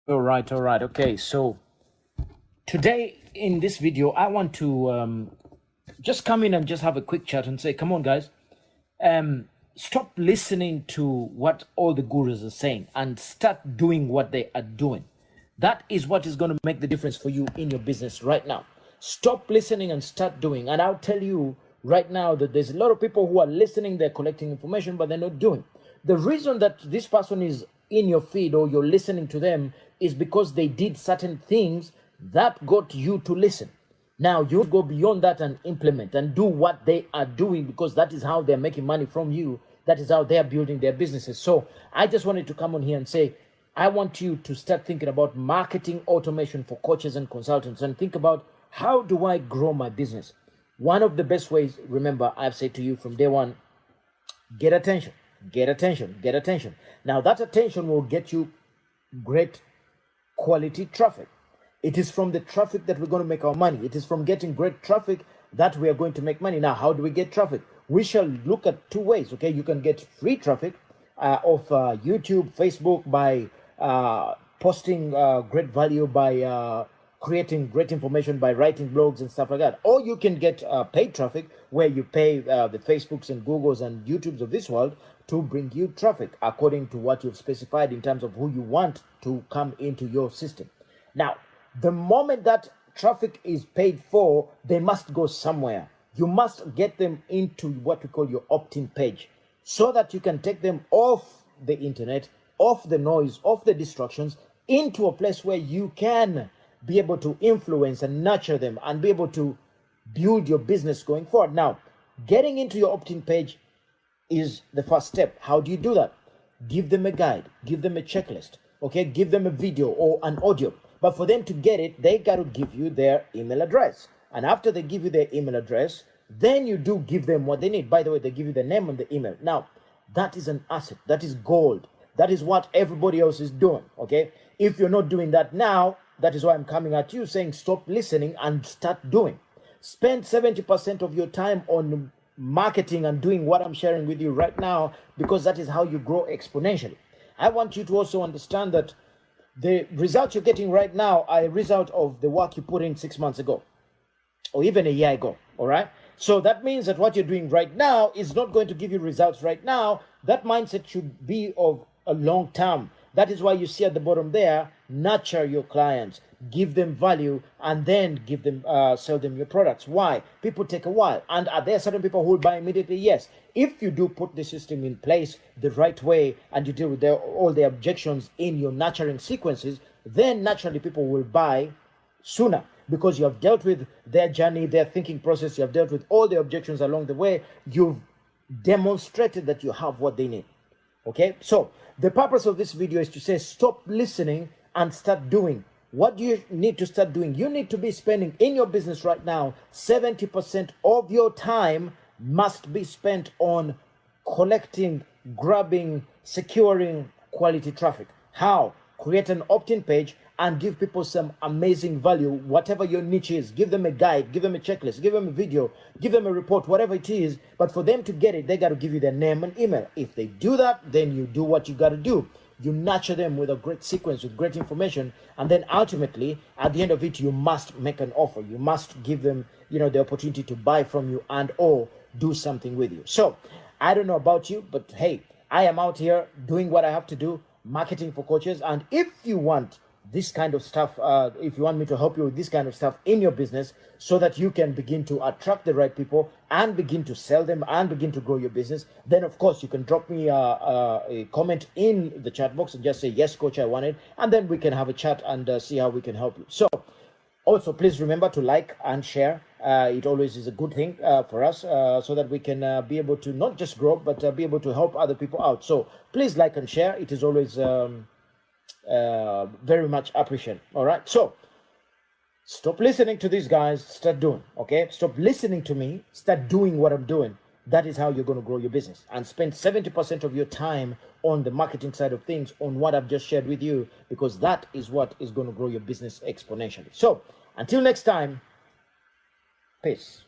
All right. Okay. So today in this video, I want to just come in and just have a quick chat and say, come on, guys, stop listening to what all the gurus are saying and start doing what they are doing. That is what is going to make the difference for you in your business right now. Stop listening and start doing. And I'll tell you right now that there's a lot of people who are listening, they're collecting information, but they're not doing. The reason that this person is in your feed or you're listening to them is because they did certain things that got you to listen. Now you go beyond that and implement and do what they are doing, because that is how they're making money from you. That is how they're building their businesses. So I just wanted to come on here and say, I want you to start thinking about marketing automation for coaches and consultants, and think about, how do I grow my business? One of the best ways, remember, I've said to you from day one, get attention, get attention, get attention. Now that attention will get you great quality traffic. It is from the traffic that we're going to make our money. It is from getting great traffic that we are going to make money. Now, how do we get traffic? We shall look at two ways, okay? You can get free traffic of YouTube, Facebook, by posting great value, by creating great information, by writing blogs and stuff like that. Or you can get paid traffic, where you pay the Facebooks and Googles and YouTubes of this world to bring you traffic according to what you've specified in terms of who you want to come into your system. Now, the moment that traffic is paid for, they must go somewhere. You must get them into what we call your opt-in page, so that you can take them off the internet, off the noise, off the distractions, into a place where you can be able to influence and nurture them and be able to build your business going forward. Now, getting into your opt-in page is the first step. How do you do that? Give them a guide, give them a checklist, okay? Give them a video or an audio. But for them to get it, they got to give you their email address. And after they give you their email address, then you do give them what they need. By the way, they give you the name and the email. Now, that is an asset. That is gold. That is what everybody else is doing, okay? If you're not doing that now, that is why I'm coming at you saying, stop listening and start doing. Spend 70% of your time on marketing and doing what I'm sharing with you right now, because that is how you grow exponentially. I want you to also understand that the results you're getting right now are a result of the work you put in 6 months ago, or even a year ago, all right? So that means that what you're doing right now is not going to give you results right now. That mindset should be of a long term. That is why you see at the bottom there, nurture your clients, give them value, and then give them, sell them your products. Why? People take a while. And are there certain people who will buy immediately? Yes. If you do put the system in place the right way, and you deal with all the objections in your nurturing sequences, then naturally people will buy sooner, because you have dealt with their journey, their thinking process. You have dealt with all the objections along the way. You've demonstrated that you have what they need. Okay, so the purpose of this video is to say, stop listening and start doing. What do you need to start doing? You need to be spending in your business right now, 70% of your time must be spent on collecting, grabbing, securing quality traffic. How? Create an opt-in page and give people some amazing value, whatever your niche is. Give them a guide, give them a checklist, give them a video, give them a report, whatever it is. But for them to get it, they got to give you their name and email. If they do that, then you do what you got to do. You nurture them with a great sequence, with great information. And then ultimately, at the end of it, you must make an offer. You must give them, the opportunity to buy from you and or do something with you. So I don't know about you, but hey, I am out here doing what I have to do, marketing for coaches. And if you want this kind of stuff, if you want me to help you with this kind of stuff in your business, so that you can begin to attract the right people and begin to sell them and begin to grow your business, then of course you can drop me a comment in the chat box and just say, yes, coach, I want it. And then we can have a chat and see how we can help you. So also, please remember to like and share. It always is a good thing for us, so that we can be able to not just grow, but be able to help other people out. So please like and share. It is always very much appreciated. All right, so stop listening to these guys, start doing. Okay, stop listening to me, start doing what I'm doing. That is how you're going to grow your business, and spend 70% of your time on the marketing side of things, on what I've just shared with you, because that is what is going to grow your business exponentially. So until next time, peace.